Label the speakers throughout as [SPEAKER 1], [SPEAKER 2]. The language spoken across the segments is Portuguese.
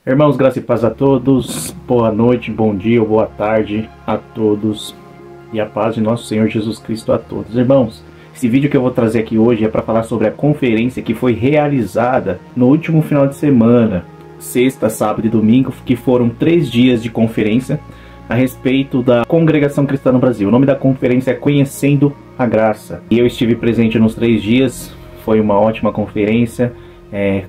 [SPEAKER 1] Irmãos, graça e paz a todos, boa noite, bom dia ou boa tarde a todos e a paz de nosso Senhor Jesus Cristo a todos. Irmãos, esse vídeo que eu vou trazer aqui hoje é para falar sobre a conferência que foi realizada no último final de semana, sexta, sábado e domingo, que foram 3 dias de conferência a respeito da Congregação Cristã no Brasil. O nome da conferência é Conhecendo a Graça. E eu estive presente nos 3 dias, foi uma ótima conferência,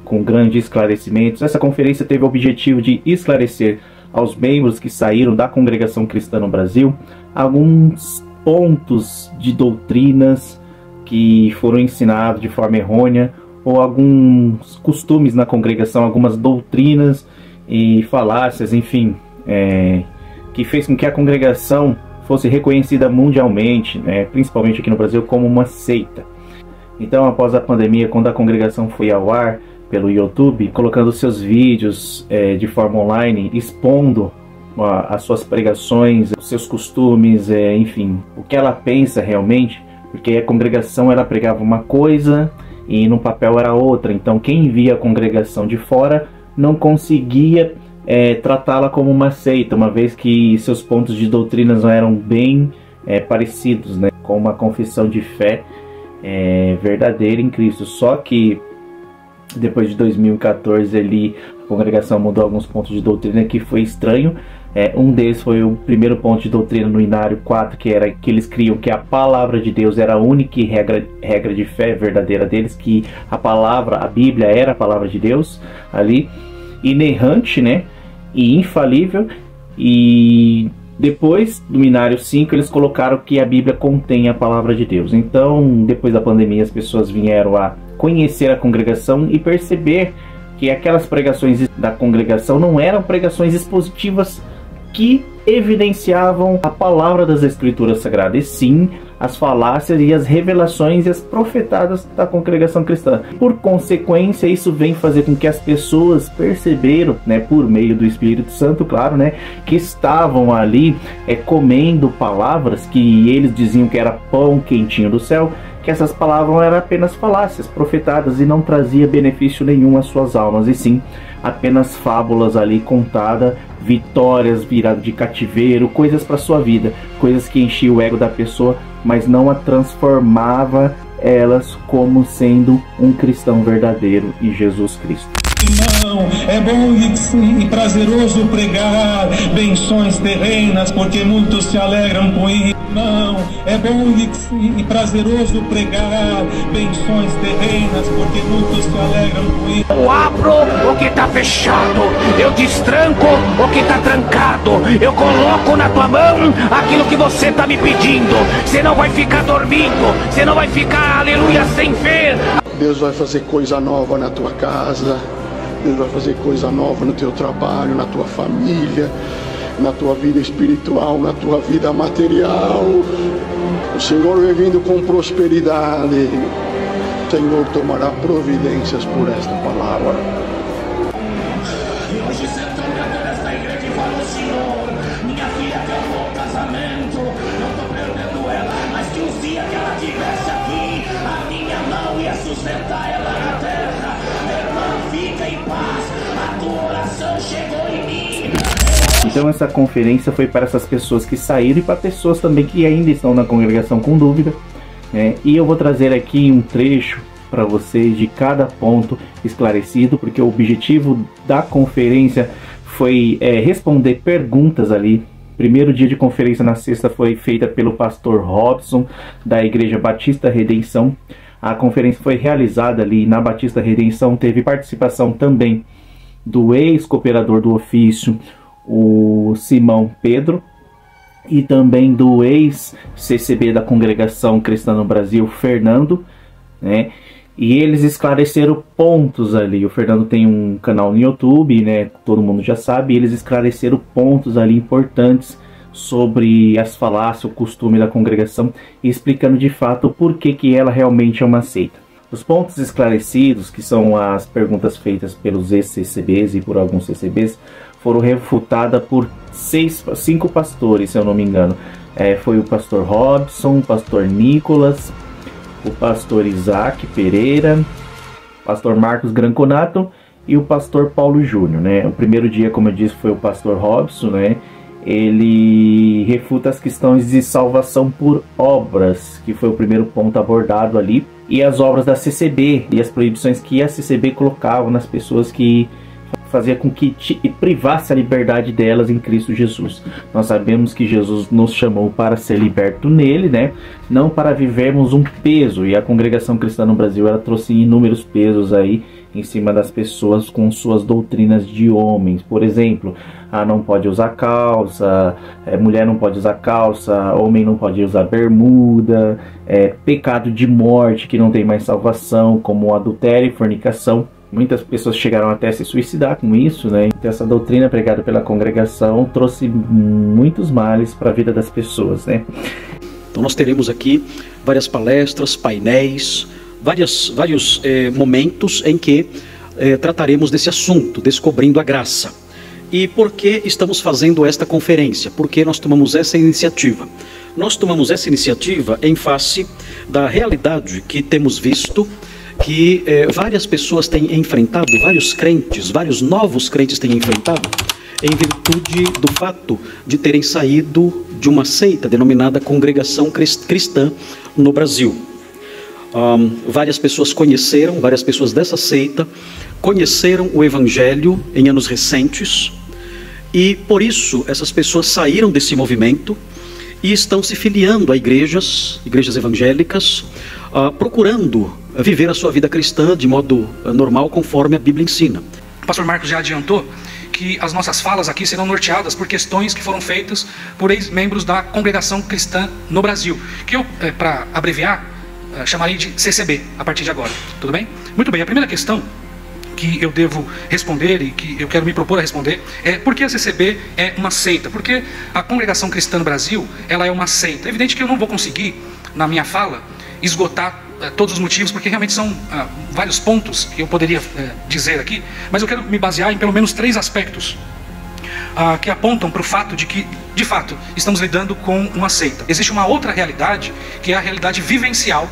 [SPEAKER 1] com grandes esclarecimentos. Essa conferência teve o objetivo de esclarecer aos membros que saíram da Congregação Cristã no Brasil alguns pontos de doutrinas que foram ensinados de forma errônea, ou alguns costumes na congregação, algumas doutrinas e falácias, enfim, que fez com que a congregação fosse reconhecida mundialmente, principalmente aqui no Brasil, como uma seita. Então, após a pandemia, quando a congregação foi ao ar pelo YouTube, colocando seus vídeos de forma online, expondo as suas pregações, os seus costumes, enfim, o que ela pensa realmente, porque a congregação ela pregava uma coisa e no papel era outra. Então, quem via a congregação de fora não conseguia tratá-la como uma seita, uma vez que seus pontos de doutrinas não eram bem parecidos, com uma confissão de fé verdadeira em Cristo. Só que depois de 2014 a congregação mudou alguns pontos de doutrina que foi estranho. Um deles foi o primeiro ponto de doutrina no Inário 4, que era que eles criam que a palavra de Deus era a única regra de fé verdadeira deles, que a Bíblia era a palavra de Deus ali, inerrante, e infalível. E depois do Inário 5 eles colocaram que a Bíblia contém a palavra de Deus. Então, depois da pandemia, as pessoas vieram a conhecer a congregação e perceber que aquelas pregações da congregação não eram pregações expositivas que evidenciavam a palavra das Escrituras Sagradas, e sim as falácias e as revelações e as profetadas da congregação cristã. Por consequência, isso vem fazer com que as pessoas perceberam, por meio do Espírito Santo, claro, que estavam ali comendo palavras que eles diziam que era pão quentinho do céu, que essas palavras eram apenas falácias profetadas e não trazia benefício nenhum às suas almas, e sim apenas fábulas ali contadas, vitórias viradas de cativeiro, coisas para sua vida, coisas que enchiam o ego da pessoa, mas não a transformava elas como sendo um cristão verdadeiro em Jesus Cristo.
[SPEAKER 2] Não, é bom e prazeroso pregar benções terrenas, porque muitos se alegram com isso. Não, é bom e prazeroso pregar benções terrenas, porque muitos se alegram com isso.
[SPEAKER 3] Eu abro o que está fechado, eu destranco o que está trancado, eu coloco na tua mão aquilo que você está me pedindo. Você não vai ficar dormindo, você não vai ficar, aleluia, sem ver.
[SPEAKER 4] Deus vai fazer coisa nova na tua casa. Deus vai fazer coisa nova no teu trabalho, na tua família, na tua vida espiritual, na tua vida material. O Senhor vem vindo com prosperidade. O Senhor tomará providências por esta palavra.
[SPEAKER 5] E hoje sentando nesta igreja e falo, Senhor, minha filha acabou o casamento, não estou perdendo ela, mas que os dias que ela estivesse aqui, a minha mão ia sustentar ela na terra. Irmã, fica em paz, a tua oração chegou em mim.
[SPEAKER 1] Então essa conferência foi para essas pessoas que saíram e para pessoas também que ainda estão na congregação com dúvida, e eu vou trazer aqui um trecho para vocês de cada ponto esclarecido, porque o objetivo da conferência foi responder perguntas ali. Primeiro dia de conferência na sexta foi feita pelo pastor Robson, da Igreja Batista Redenção. A conferência foi realizada ali na Batista Redenção, teve participação também do ex-cooperador do ofício, o Simão Pedro, e também do ex-CCB da Congregação Cristã no Brasil, Fernando, e eles esclareceram pontos ali. O Fernando tem um canal no YouTube, todo mundo já sabe, e eles esclareceram pontos ali importantes sobre as falácias, o costume da congregação, e explicando de fato o porquê que ela realmente é uma seita. Os pontos esclarecidos, que são as perguntas feitas pelos ex-CCBs e por alguns CCBs, foram refutadas por 5 pastores, se eu não me engano. Foi o pastor Robson, o pastor Nicolas, o pastor Isaac Pereira, pastor Marcos Granconato e o pastor Paulo Júnior, né? O primeiro dia, como eu disse, foi o pastor Robson, né? Ele refuta as questões de salvação por obras, que foi o primeiro ponto abordado ali, e as obras da CCB e as proibições que a CCB colocava nas pessoas, que fazia com que privasse a liberdade delas em Cristo Jesus. Nós sabemos que Jesus nos chamou para ser liberto nele, né? Não para vivermos um peso, e a congregação cristã no Brasil, ela trouxe inúmeros pesos aí em cima das pessoas com suas doutrinas de homens. Por exemplo, não pode usar calça, mulher não pode usar calça, homem não pode usar bermuda, pecado de morte que não tem mais salvação, como adultério e fornicação. Muitas pessoas chegaram até a se suicidar com isso, né? Então essa doutrina pregada pela congregação trouxe muitos males para a vida das pessoas, né?
[SPEAKER 6] Então nós teremos aqui várias palestras, painéis, vários momentos em que trataremos desse assunto, descobrindo a graça. E por que estamos fazendo esta conferência? Por que nós tomamos essa iniciativa? Nós tomamos essa iniciativa em face da realidade que temos visto, que várias pessoas têm enfrentado, vários crentes, vários novos crentes têm enfrentado, em virtude do fato de terem saído de uma seita denominada Congregação Cristã no Brasil. Várias pessoas várias pessoas dessa seita conheceram o Evangelho em anos recentes, e por isso essas pessoas saíram desse movimento e estão se filiando a igrejas evangélicas, procurando viver a sua vida cristã de modo normal, conforme a Bíblia ensina.
[SPEAKER 7] O pastor Marcos já adiantou que as nossas falas aqui serão norteadas por questões que foram feitas por ex-membros da Congregação Cristã no Brasil, que eu, para abreviar, chamarei de CCB a partir de agora. Tudo bem? Muito bem, a primeira questão que eu devo responder e que eu quero me propor a responder é: por que a CCB é uma seita? Porque a Congregação Cristã no Brasil, ela é uma seita. É evidente que eu não vou conseguir, na minha fala, esgotar todos os motivos, porque realmente são vários pontos que eu poderia dizer aqui, mas eu quero me basear em pelo menos 3 aspectos que apontam para o fato de que, de fato, estamos lidando com uma seita. Existe uma outra realidade, que é a realidade vivencial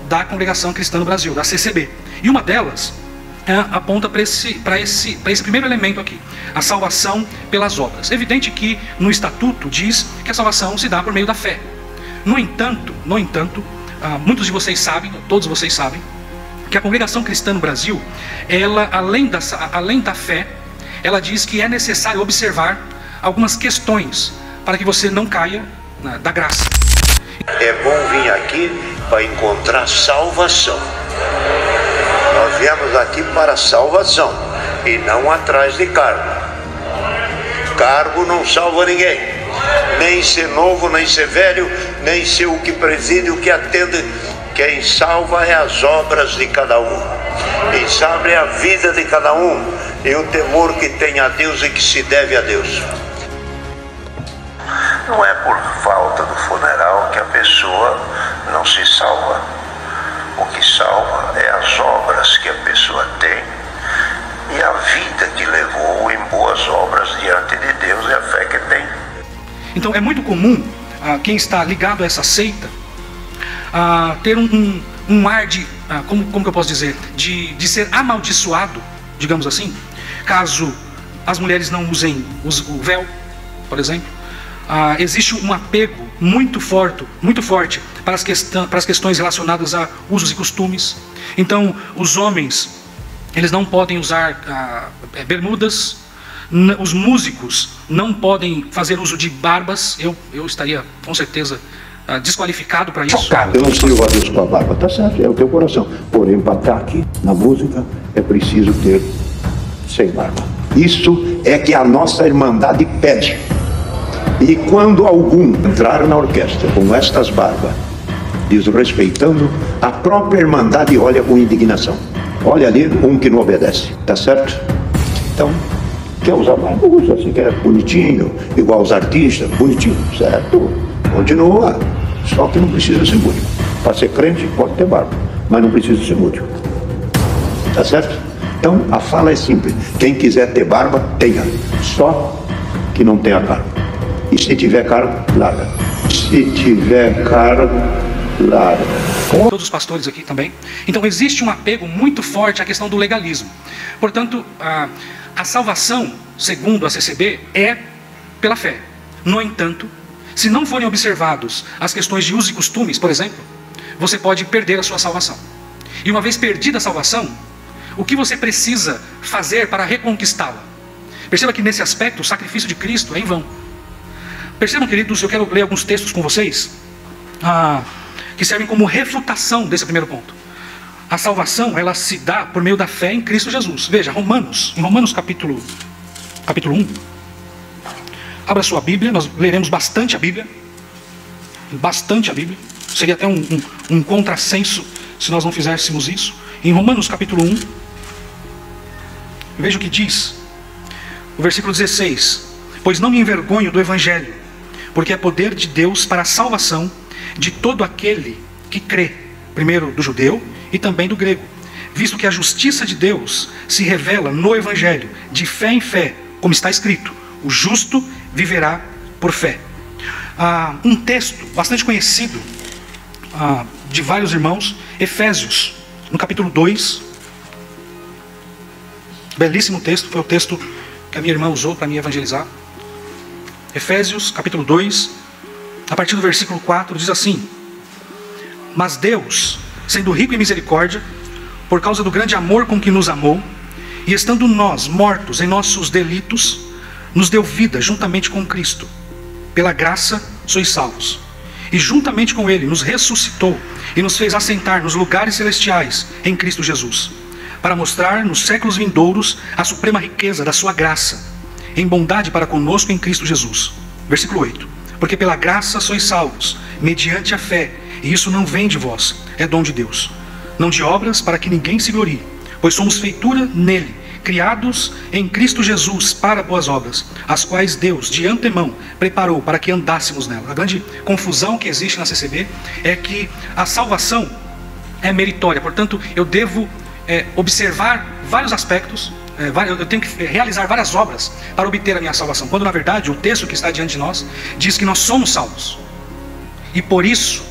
[SPEAKER 7] da Congregação Cristã no Brasil, da CCB. E uma delas aponta para esse primeiro elemento aqui, a salvação pelas obras. É evidente que no Estatuto diz que a salvação se dá por meio da fé. No entanto, muitos de vocês sabem, todos vocês sabem, que a Congregação Cristã no Brasil, ela, além da fé, ela diz que é necessário observar algumas questões para que você não caia da graça.
[SPEAKER 8] É bom vir aqui para encontrar salvação. Nós viemos aqui para salvação e não atrás de cargo. Cargo não salva ninguém. Nem ser novo, nem ser velho, nem ser o que preside, o que atende. Quem salva é as obras de cada um. Quem salva é a vida de cada um e o temor que tem a Deus e que se deve a Deus. Não é por falta do funeral que a pessoa não se salva. O que salva é as obras que a pessoa tem e a vida que levou em boas obras diante de Deus e a fé que tem.
[SPEAKER 7] Então é muito comum quem está ligado a essa seita ter um ar de, como que eu posso dizer, de ser amaldiçoado, digamos assim, caso as mulheres não usem o véu, por exemplo. Existe um apego muito forte para as questões relacionadas a usos e costumes. Então os homens, eles não podem usar bermudas. Os músicos não podem fazer uso de barbas. Eu estaria com certeza desqualificado para isso.
[SPEAKER 4] Eu não sirvo a Deus com a barba, tá certo, é o teu coração. Porém, para estar aqui na música é preciso ter sem barba. Isso é que a nossa irmandade pede. E quando algum entrar na orquestra com estas barbas, desrespeitando, a própria irmandade olha com indignação. Olha ali um que não obedece, tá certo? Então, quer usar barba? Usa, assim, quer bonitinho, igual os artistas, bonitinho, certo? Continua, só que não precisa ser músico. Para ser crente pode ter barba, mas não precisa ser músico. Tá certo? Então a fala é simples: quem quiser ter barba, tenha, só que não tenha cargo. E se tiver cargo, larga. Se tiver cargo,
[SPEAKER 1] Claro.
[SPEAKER 7] Todos os pastores aqui também. Então existe um apego muito forte à questão do legalismo. Portanto, a salvação, segundo a CCB, é pela fé. No entanto, se não forem observados as questões de usos e costumes, por exemplo, você pode perder a sua salvação. E uma vez perdida a salvação, o que você precisa fazer para reconquistá-la? Perceba que nesse aspecto o sacrifício de Cristo é em vão. Percebam, queridos, eu quero ler alguns textos com vocês que servem como refutação desse primeiro ponto. A salvação, ela se dá por meio da fé em Cristo Jesus. Veja, em Romanos capítulo 1. Abra sua Bíblia, nós leremos bastante a Bíblia. Bastante a Bíblia. Seria até um contrassenso se nós não fizéssemos isso. Em Romanos capítulo 1, veja o que diz. O versículo 16. Pois não me envergonho do Evangelho, porque é poder de Deus para a salvação de todo aquele que crê, primeiro do judeu e também do grego, visto que a justiça de Deus se revela no Evangelho, de fé em fé, como está escrito, o justo viverá por fé. Um texto bastante conhecido de vários irmãos, Efésios, no capítulo 2, belíssimo texto, foi o texto que a minha irmã usou para me evangelizar. Efésios, capítulo 2, a partir do versículo 4, diz assim: mas Deus, sendo rico em misericórdia, por causa do grande amor com que nos amou, e estando nós mortos em nossos delitos, nos deu vida juntamente com Cristo. Pela graça sois salvos. E juntamente com Ele nos ressuscitou e nos fez assentar nos lugares celestiais em Cristo Jesus, para mostrar nos séculos vindouros a suprema riqueza da sua graça, em bondade para conosco em Cristo Jesus. Versículo 8. Porque pela graça sois salvos, mediante a fé, e isso não vem de vós, é dom de Deus. Não de obras, para que ninguém se glorie, pois somos feitura nele, criados em Cristo Jesus para boas obras, as quais Deus de antemão preparou para que andássemos nela. A grande confusão que existe na CCB é que a salvação é meritória, portanto eu devo observar vários aspectos, eu tenho que realizar várias obras para obter a minha salvação, quando na verdade o texto que está diante de nós diz que nós somos salvos, e por isso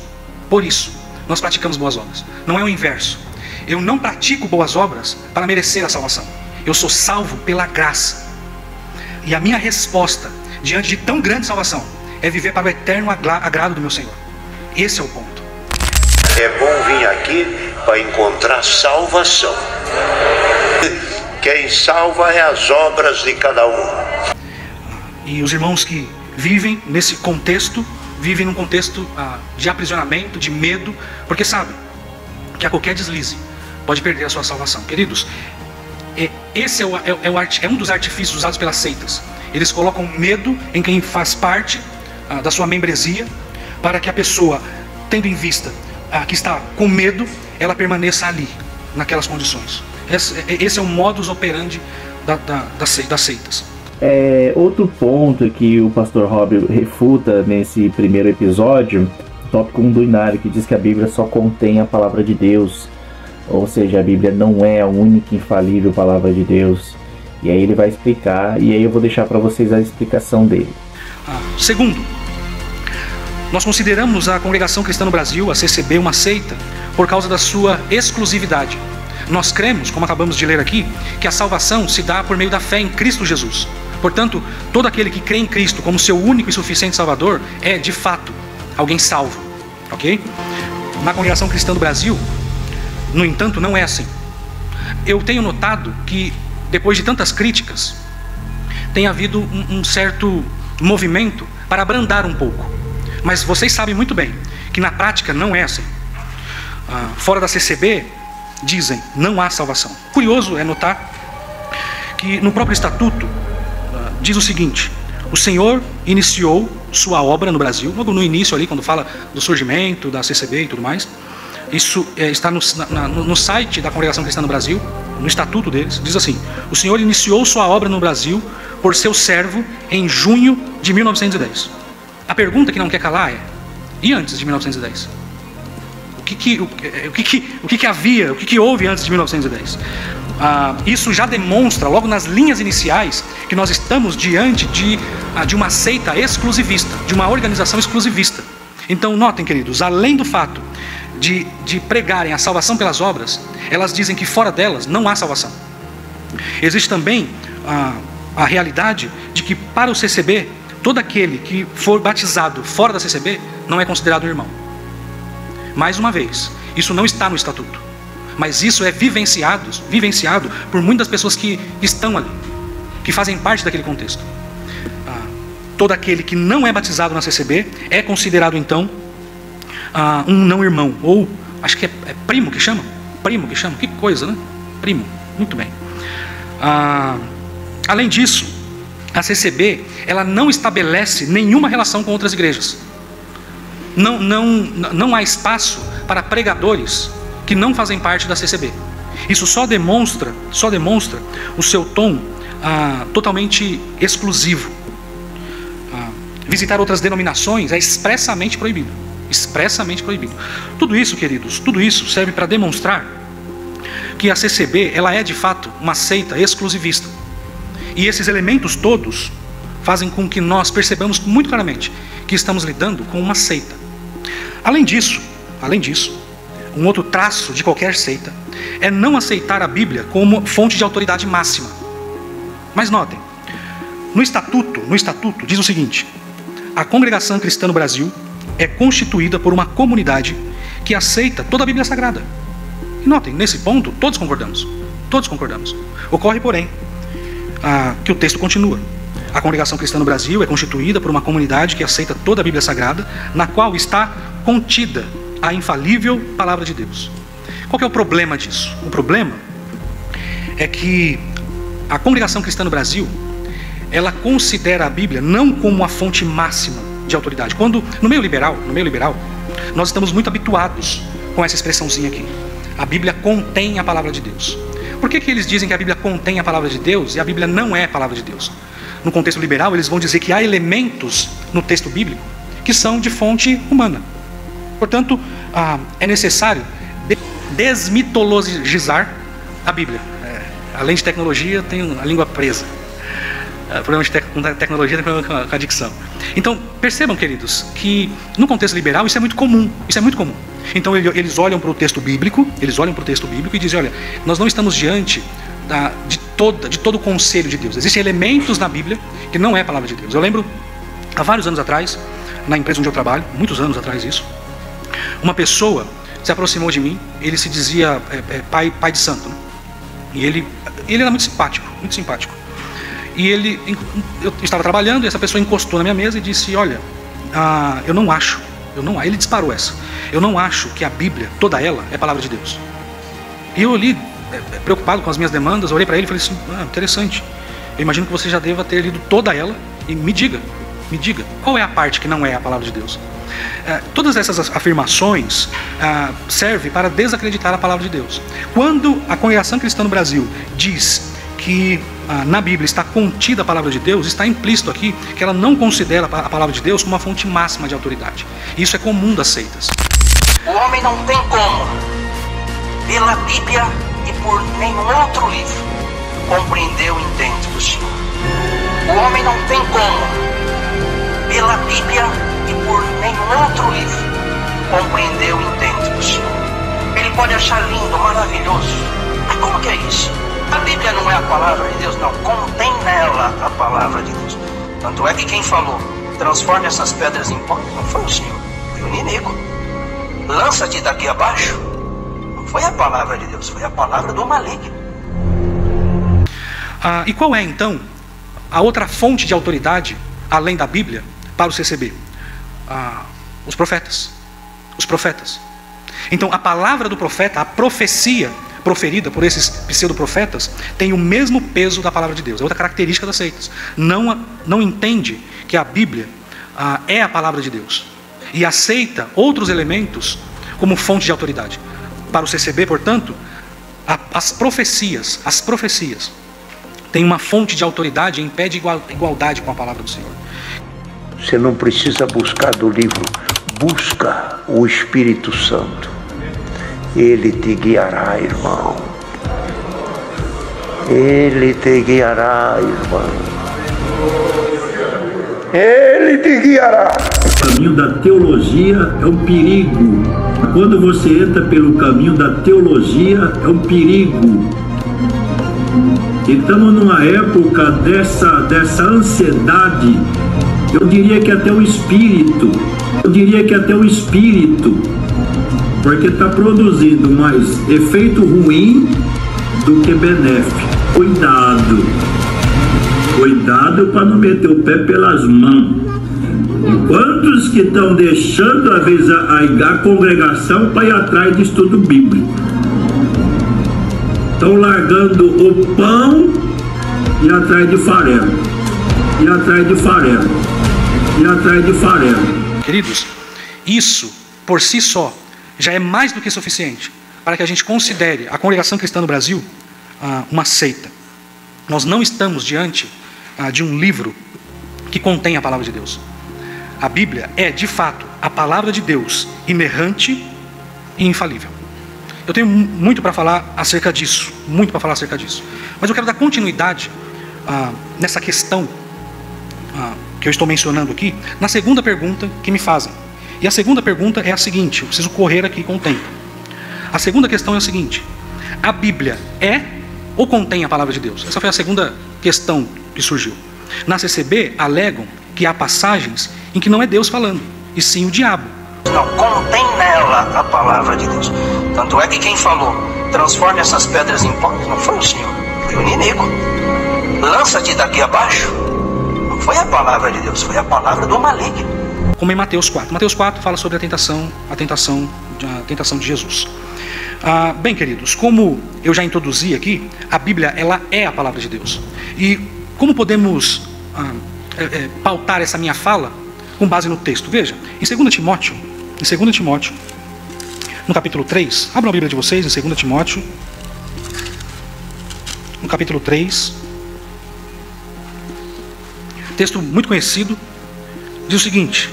[SPEAKER 7] nós praticamos boas obras. Não é o inverso. Eu não pratico boas obras para merecer a salvação. Eu sou salvo pela graça. E a minha resposta diante de tão grande salvação é viver para o eterno agrado do meu Senhor. Esse é o ponto.
[SPEAKER 8] É bom vir aqui para encontrar salvação. Quem salva é as obras de cada um.
[SPEAKER 7] E os irmãos que vivem nesse contexto, vivem num contexto de aprisionamento, de medo, porque sabem que a qualquer deslize pode perder a sua salvação. Queridos, esse é um dos artifícios usados pelas seitas. Eles colocam medo em quem faz parte da sua membresia, para que a pessoa, tendo em vista que está com medo, ela permaneça ali, naquelas condições. Esse é o modus operandi das seitas.
[SPEAKER 1] Outro ponto que o pastor Rob refuta nesse primeiro episódio, tópico 1 do Inário, que diz que a Bíblia só contém a palavra de Deus, ou seja, a Bíblia não é a única infalível palavra de Deus. E aí ele vai explicar, e aí eu vou deixar para vocês a explicação dele.
[SPEAKER 7] Segundo, nós consideramos a Congregação Cristã no Brasil, a CCB, uma seita por causa da sua exclusividade. Nós cremos, como acabamos de ler aqui, que a salvação se dá por meio da fé em Cristo Jesus. Portanto, todo aquele que crê em Cristo como seu único e suficiente Salvador é, de fato, alguém salvo. Ok? Na Congregação Cristã do Brasil, no entanto, não é assim. Eu tenho notado que, depois de tantas críticas, tem havido um certo movimento para abrandar um pouco. Mas vocês sabem muito bem que na prática não é assim. Fora da CCB, dizem, não há salvação. Curioso é notar que no próprio estatuto diz o seguinte: o Senhor iniciou sua obra no Brasil, logo no início ali, quando fala do surgimento da CCB e tudo mais. Isso está no site da Congregação Cristã no Brasil, no estatuto deles, diz assim: o Senhor iniciou sua obra no Brasil por seu servo em junho de 1910. A pergunta que não quer calar é: e antes de 1910? O que havia, o que houve antes de 1910? Isso já demonstra, logo nas linhas iniciais, que nós estamos diante de uma seita exclusivista, de uma organização exclusivista. Então notem, queridos, além do fato de pregarem a salvação pelas obras, elas dizem que fora delas não há salvação. Existe também a realidade de que para o CCB, todo aquele que for batizado fora da CCB não é considerado irmão. Mais uma vez, isso não está no estatuto, mas isso é vivenciado por muitas pessoas que estão ali, que fazem parte daquele contexto. Todo aquele que não é batizado na CCB é considerado então um não irmão, ou acho que é primo que chama? Primo que chama? Que coisa, né? Primo, muito bem. Além disso, a CCB ela não estabelece nenhuma relação com outras igrejas. Não há espaço para pregadores que não fazem parte da CCB. Isso só demonstra o seu tom totalmente exclusivo. Visitar outras denominações é expressamente proibido. Expressamente proibido. Tudo isso, queridos, tudo isso serve para demonstrar que a CCB ela é de fato uma seita exclusivista. E esses elementos todos fazem com que nós percebamos muito claramente que estamos lidando com uma seita. Além disso, um outro traço de qualquer seita é não aceitar a Bíblia como fonte de autoridade máxima. Mas notem, no estatuto diz o seguinte: a Congregação Cristã no Brasil é constituída por uma comunidade que aceita toda a Bíblia Sagrada. E notem, nesse ponto, todos concordamos. Todos concordamos. Ocorre, porém, que o texto continua. A Congregação Cristã no Brasil é constituída por uma comunidade que aceita toda a Bíblia Sagrada, na qual está contida a infalível Palavra de Deus. Qual que é o problema disso? O problema é que a Congregação Cristã no Brasil, ela considera a Bíblia não como a fonte máxima de autoridade. Quando no meio liberal, nós estamos muito habituados com essa expressãozinha aqui. A Bíblia contém a Palavra de Deus. Por que eles dizem que a Bíblia contém a Palavra de Deus e a Bíblia não é a Palavra de Deus? No contexto liberal, eles vão dizer que há elementos no texto bíblico que são de fonte humana. Portanto, é necessário desmitologizar a Bíblia. Além de tecnologia, tem a língua presa. Problema com tecnologia, tem problema com a dicção. Então, percebam, queridos, que no contexto liberal isso é muito comum. Então, eles olham para o texto bíblico, e dizem: olha, nós não estamos diante de todo o conselho de Deus. Existem elementos na Bíblia que não é a palavra de Deus. Eu lembro, há vários anos atrás, na empresa onde eu trabalho, muitos anos atrás isso, uma pessoa se aproximou de mim, ele se dizia pai de santo, né? E ele era muito simpático. E eu estava trabalhando, e essa pessoa encostou na minha mesa e disse: olha, eu não acho, ele disparou essa, eu não acho que a Bíblia, toda ela, é palavra de Deus. E eu ali, preocupado com as minhas demandas, olhei para ele e falei assim: interessante, eu imagino que você já deva ter lido toda ela, e me diga, qual é a parte que não é a palavra de Deus? Todas essas afirmações servem para desacreditar a palavra de Deus. Quando a Congregação Cristã no Brasil diz que na Bíblia está contida a palavra de Deus, está implícito aqui que ela não considera a palavra de Deus como uma fonte máxima de autoridade. Isso é comum das seitas.
[SPEAKER 9] O homem não tem como, pela Bíblia e por nenhum outro livro, compreender o intento do Senhor. O homem não tem como, pela Bíblia e por nenhum outro livro, compreender o intento do Senhor. Ele pode achar lindo, maravilhoso, mas como que é isso? A Bíblia não é a palavra de Deus, não. Contém nela a palavra de Deus. Tanto é que quem falou: transforme essas pedras em pão, não foi o Senhor, foi o inimigo. Lança-te daqui abaixo. Não foi a palavra de Deus, foi a palavra do maligno.
[SPEAKER 7] E qual é então a outra fonte de autoridade, além da Bíblia, para o CCB? Os profetas. Então a palavra do profeta, a profecia proferida por esses pseudoprofetas, tem o mesmo peso da palavra de Deus. É outra característica das seitas. Não entende que a Bíblia é a palavra de Deus e aceita outros elementos como fonte de autoridade. Para o CCB, portanto, as profecias têm uma fonte de autoridade em pé de igualdade com a palavra do Senhor.
[SPEAKER 8] Você não precisa buscar do livro, busca o Espírito Santo. Ele te guiará, irmão. Ele te guiará, irmão. Ele te guiará.
[SPEAKER 10] O caminho da teologia é um perigo. quando você entra pelo caminho da teologia, é um perigo. Estamos numa época dessa ansiedade, eu diria que até o espírito, porque está produzindo mais efeito ruim do que benéfico. Cuidado para não meter o pé pelas mãos. Quantos que estão deixando às vezes a congregação para ir atrás de estudo bíblico? Estão largando o pão e ir atrás de farelo.
[SPEAKER 7] Queridos, isso por si só já é mais do que suficiente para que a gente considere a Congregação Cristã no Brasil uma seita. Nós não estamos diante de um livro que contém a palavra de Deus. A Bíblia é, de fato, a palavra de Deus, inerrante e infalível. Eu tenho muito para falar acerca disso, mas eu quero dar continuidade nessa questão que eu estou mencionando aqui, na segunda pergunta que me fazem. E a segunda pergunta é a seguinte, eu preciso correr aqui com o tempo. A segunda questão é a seguinte: a Bíblia é ou contém a palavra de Deus? Essa foi a segunda questão que surgiu. Na CCB alegam que há passagens em que não é Deus falando, e sim o diabo.
[SPEAKER 9] Não, contém nela a palavra de Deus. Tanto é que quem falou, transforme essas pedras em pó, não foi o Senhor, foi o inimigo. Lança-te daqui abaixo. Não foi a palavra de Deus, foi a palavra do maligno.
[SPEAKER 7] Como em Mateus 4. Mateus 4 fala sobre a tentação de Jesus. Bem, queridos, como eu já introduzi aqui, a Bíblia ela é a palavra de Deus. E como podemos pautar essa minha fala com base no texto? Veja, em 2 Timóteo, no capítulo 3, abram a Bíblia de vocês, em 2 Timóteo, no capítulo 3, texto muito conhecido, diz o seguinte,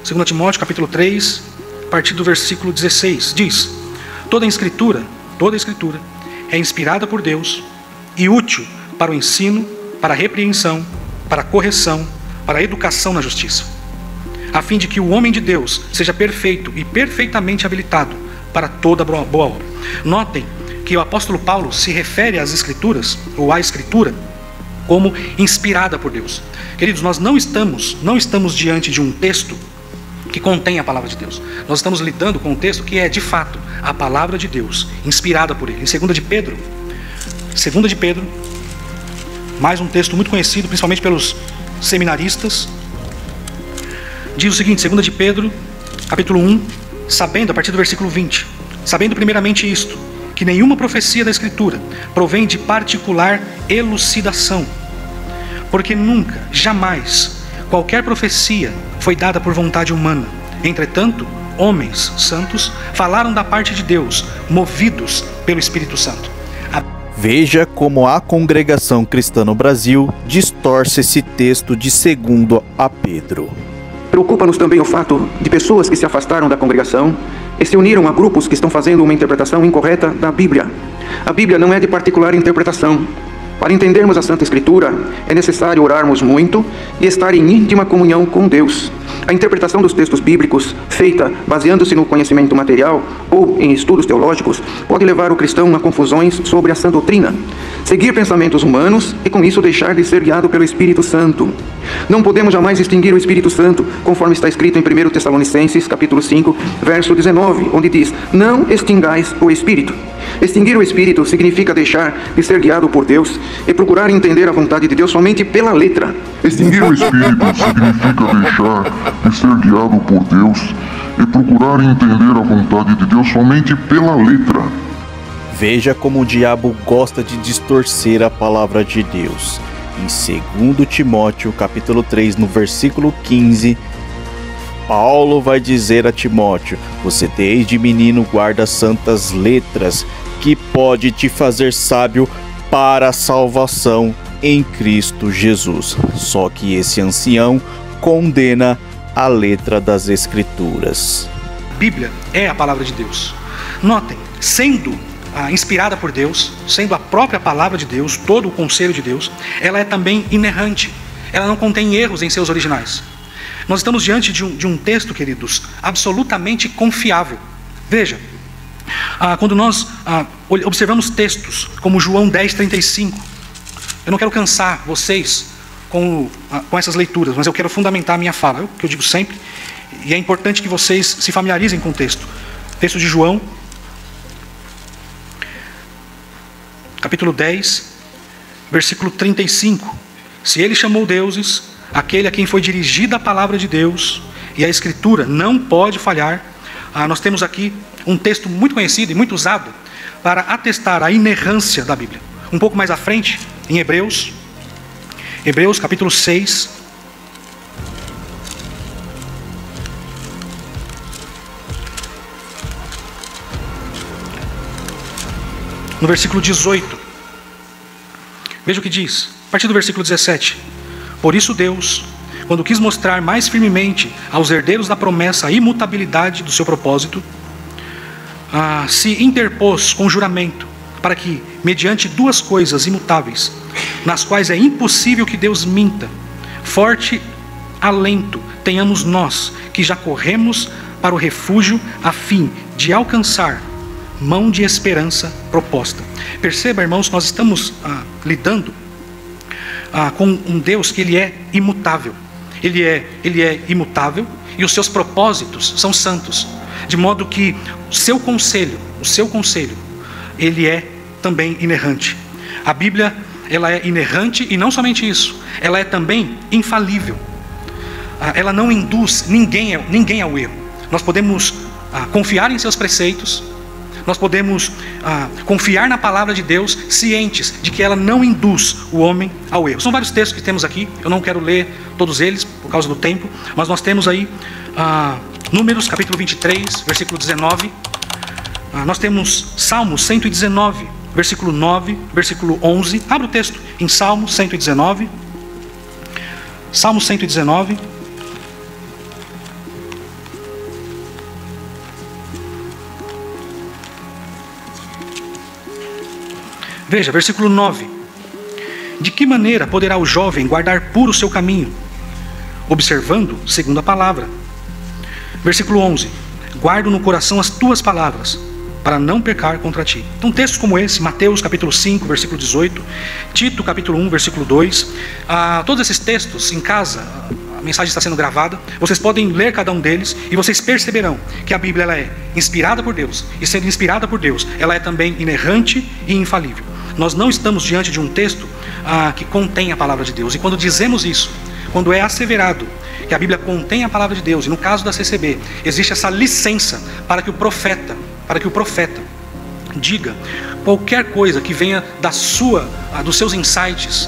[SPEAKER 7] 2 Timóteo, capítulo 3, a partir do versículo 16, diz: toda a escritura é inspirada por Deus e útil para o ensino, para a repreensão, para a correção, para a educação na justiça, a fim de que o homem de Deus seja perfeito e perfeitamente habilitado para toda boa obra. Notem que o apóstolo Paulo se refere às escrituras, ou à escritura, como inspirada por Deus. Queridos, nós não estamos diante de um texto que contém a palavra de Deus. Nós estamos lidando com um texto que é, de fato, a palavra de Deus, inspirada por ele. Em 2 de Pedro, mais um texto muito conhecido, principalmente pelos seminaristas, diz o seguinte, 2 de Pedro, capítulo 1, sabendo, a partir do versículo 20, sabendo primeiramente isto, que nenhuma profecia da Escritura provém de particular elucidação, porque nunca, jamais, qualquer profecia foi dada por vontade humana. Entretanto, homens santos falaram da parte de Deus, movidos pelo Espírito Santo.
[SPEAKER 1] Veja como a Congregação Cristã no Brasil distorce esse texto de 2 a Pedro.
[SPEAKER 11] Preocupa-nos também o fato de pessoas que se afastaram da congregação e se uniram a grupos que estão fazendo uma interpretação incorreta da Bíblia. A Bíblia não é de particular interpretação. Para entendermos a Santa Escritura, é necessário orarmos muito e estar em íntima comunhão com Deus. A interpretação dos textos bíblicos, feita baseando-se no conhecimento material ou em estudos teológicos, pode levar o cristão a confusões sobre a sã doutrina, seguir pensamentos humanos e com isso deixar de ser guiado pelo Espírito Santo. Não podemos jamais extinguir o Espírito Santo, conforme está escrito em 1 Tessalonicenses, capítulo 5, verso 19, onde diz: não extingais o Espírito. Extinguir o Espírito significa deixar de ser guiado por Deus e procurar entender a vontade de Deus somente pela letra.
[SPEAKER 12] Extinguir o Espírito significa deixar de ser guiado por Deus e procurar entender a vontade de Deus somente pela letra.
[SPEAKER 1] Veja como o diabo gosta de distorcer a palavra de Deus. Em 2 Timóteo, capítulo 3, no versículo 15, Paulo vai dizer a Timóteo: você desde menino guarda santas letras, que pode te fazer sábio para a salvação em Cristo Jesus. Só que esse ancião condena a letra das Escrituras.
[SPEAKER 7] A Bíblia é a palavra de Deus. Notem, sendo inspirada por Deus, sendo a própria palavra de Deus, todo o conselho de Deus, ela é também inerrante. Ela não contém erros em seus originais. Nós estamos diante de um texto, queridos, absolutamente confiável. Veja, quando nós observamos textos como João 10:35, eu não quero cansar vocês com essas leituras, mas eu quero fundamentar a minha fala, que eu digo sempre, e é importante que vocês se familiarizem com o texto. Texto de João, capítulo 10, versículo 35. Se ele chamou deuses, aquele a quem foi dirigida a palavra de Deus, e a Escritura não pode falhar. Nós temos aqui um texto muito conhecido e muito usado para atestar a inerrância da Bíblia. Um pouco mais à frente, em Hebreus capítulo 6, no versículo 18, veja o que diz, a partir do versículo 17. Por isso Deus, quando quis mostrar mais firmemente aos herdeiros da promessa a imutabilidade do seu propósito, se interpôs com juramento, para que, mediante duas coisas imutáveis, nas quais é impossível que Deus minta, forte alento tenhamos nós, que já corremos para o refúgio, a fim de alcançar mão de esperança proposta. Perceba, irmãos, nós estamos lidando com um Deus que ele é imutável. Ele é imutável e os seus propósitos são santos, de modo que o seu conselho, ele é também inerrante. A Bíblia, ela é inerrante e não somente isso, ela é também infalível. Ela não induz ninguém ao erro. Nós podemos confiar em seus preceitos, nós podemos confiar na palavra de Deus, cientes de que ela não induz o homem ao erro. São vários textos que temos aqui, eu não quero ler todos eles por causa do tempo, mas nós temos aí Números capítulo 23, versículo 19. Nós temos Salmos 119, versículo 9, versículo 11. Abra o texto em Salmos 119. Salmos 119. Veja, versículo 9. De que maneira poderá o jovem guardar puro o seu caminho? Observando segundo a palavra. Versículo 11. Guardo no coração as tuas palavras, para não pecar contra ti. Então textos como esse, Mateus capítulo 5, versículo 18, Tito capítulo 1, versículo 2, todos esses textos em casa, a mensagem está sendo gravada, vocês podem ler cada um deles e vocês perceberão que a Bíblia ela é inspirada por Deus, e sendo inspirada por Deus, ela é também inerrante e infalível. Nós não estamos diante de um texto que contém a palavra de Deus, e quando dizemos isso, quando é asseverado que a Bíblia contém a palavra de Deus, e no caso da CCB, existe essa licença para que o profeta diga qualquer coisa que venha dos seus insights,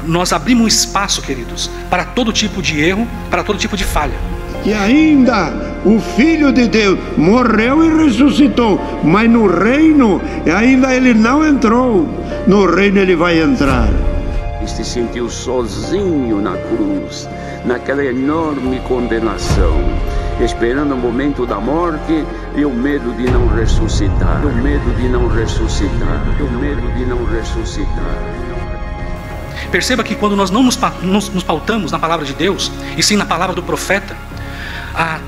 [SPEAKER 7] nós abrimos um espaço, queridos, para todo tipo de erro, para todo tipo de falha.
[SPEAKER 13] E ainda o Filho de Deus morreu e ressuscitou, mas no reino ainda ele não entrou. No reino ele vai entrar.
[SPEAKER 14] E se sentiu sozinho na cruz, naquela enorme condenação, esperando o momento da morte e o medo de não ressuscitar, o medo de não ressuscitar, o medo de não ressuscitar.
[SPEAKER 7] Perceba que quando nós não nos pautamos na palavra de Deus, e sim na palavra do profeta,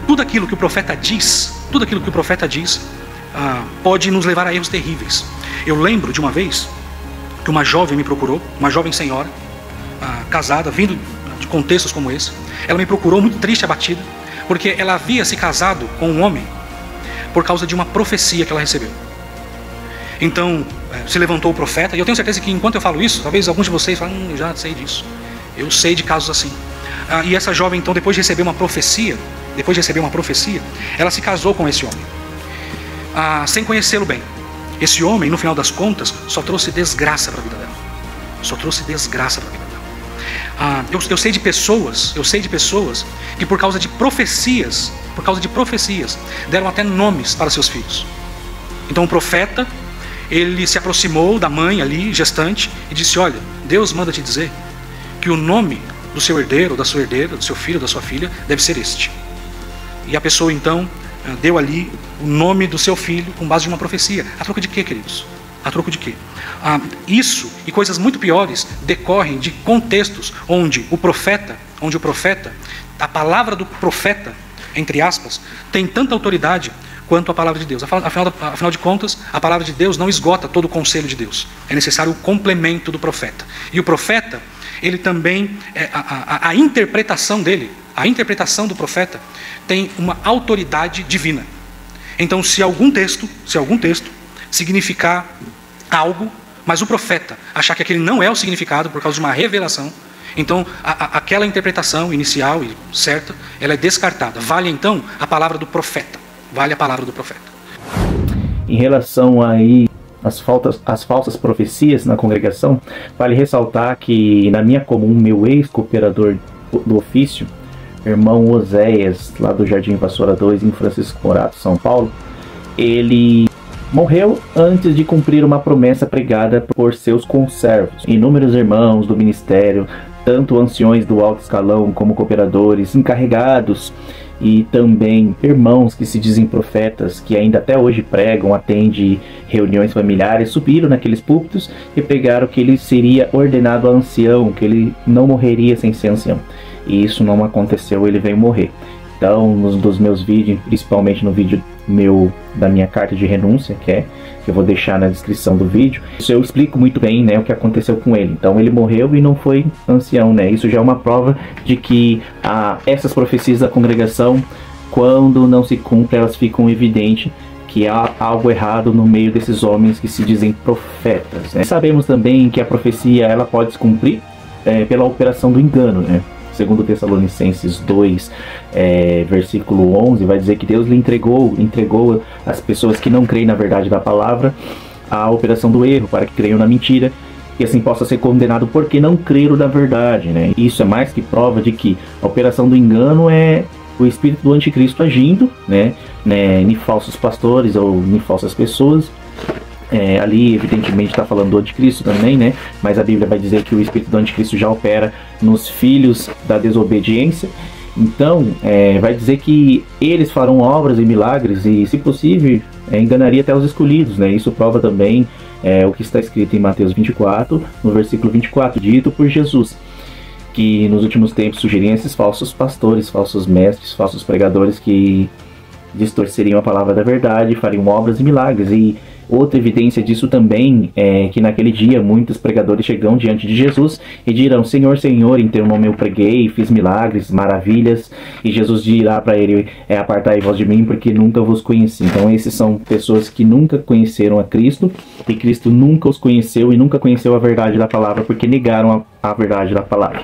[SPEAKER 7] tudo aquilo que o profeta diz, pode nos levar a erros terríveis. Eu lembro de uma vez que uma jovem me procurou, uma jovem senhora, casada, vindo de contextos como esse. Ela me procurou muito triste, abatida, porque ela havia se casado com um homem por causa de uma profecia que ela recebeu. Então, se levantou o profeta, e eu tenho certeza que enquanto eu falo isso, talvez alguns de vocês falem, eu já sei disso, eu sei de casos assim. E essa jovem, então, depois de receber uma profecia, ela se casou com esse homem, sem conhecê-lo bem. Esse homem, no final das contas, só trouxe desgraça para a vida dela. Eu sei de pessoas que por causa de profecias, deram até nomes para seus filhos. Então o profeta, ele se aproximou da mãe ali, gestante, e disse: olha, Deus manda te dizer que o nome do seu herdeiro, da sua herdeira, do seu filho, da sua filha, deve ser este. E a pessoa então deu ali o nome do seu filho com base em uma profecia. A troco de quê, queridos? A troco de quê? Isso e coisas muito piores decorrem de contextos onde o profeta, a palavra do profeta, entre aspas, tem tanta autoridade quanto a palavra de Deus. Afinal de contas, a palavra de Deus não esgota todo o conselho de Deus. É necessário o complemento do profeta. E o profeta, ele também, a interpretação dele, a interpretação do profeta tem uma autoridade divina. Então, se algum texto significar algo, mas o profeta achar que aquele não é o significado por causa de uma revelação, então aquela interpretação inicial e certa, ela é descartada. Vale então a palavra do profeta. Vale a palavra do profeta.
[SPEAKER 1] Em relação aí às falsas profecias na congregação, vale ressaltar que na minha comum, meu ex-cooperador do ofício, irmão Oséias, lá do Jardim Vassoura 2, em Francisco Morato, São Paulo, ele morreu antes de cumprir uma promessa pregada por seus conservos. Inúmeros irmãos do ministério, tanto anciões do alto escalão como cooperadores, encarregados e também irmãos que se dizem profetas, que ainda até hoje pregam, atendem reuniões familiares, subiram naqueles púlpitos e pregaram que ele seria ordenado a ancião, que ele não morreria sem ser ancião. E isso não aconteceu, ele veio morrer. Então, nos dos meus vídeos, principalmente no vídeo da minha carta de renúncia, que eu vou deixar na descrição do vídeo, isso eu explico muito bem, né, o que aconteceu com ele. Então ele morreu e não foi ancião, né? Isso já é uma prova de que essas profecias da congregação, quando não se cumprem, elas ficam evidentes que há algo errado no meio desses homens que se dizem profetas, né? Sabemos também que a profecia ela pode se cumprir pela operação do engano, né? Segundo Tessalonicenses 2, versículo 11, vai dizer que Deus lhe entregou às pessoas que não creem na verdade da palavra a operação do erro, para que creiam na mentira, e assim possa ser condenado porque não creram na verdade, né? Isso é mais que prova de que a operação do engano é o espírito do anticristo agindo, né, em falsos pastores ou em falsas pessoas. Ali evidentemente está falando do anticristo também, né? Mas a Bíblia vai dizer que o espírito do anticristo já opera nos filhos da desobediência. Então vai dizer que eles farão obras e milagres e, se possível, enganaria até os escolhidos, né? Isso prova também o que está escrito em Mateus 24, no versículo 24, dito por Jesus, que nos últimos tempos surgiriam esses falsos pastores, falsos mestres, falsos pregadores que distorceriam a palavra da verdade, fariam obras e milagres. E outra evidência disso também é que naquele dia muitos pregadores chegam diante de Jesus e dirão: Senhor, Senhor, em teu nome eu preguei, fiz milagres, maravilhas. E Jesus dirá para ele: apartai vós de mim, porque nunca vos conheci. Então esses são pessoas que nunca conheceram a Cristo, e Cristo nunca os conheceu e nunca conheceu a verdade da palavra, porque negaram a verdade da palavra.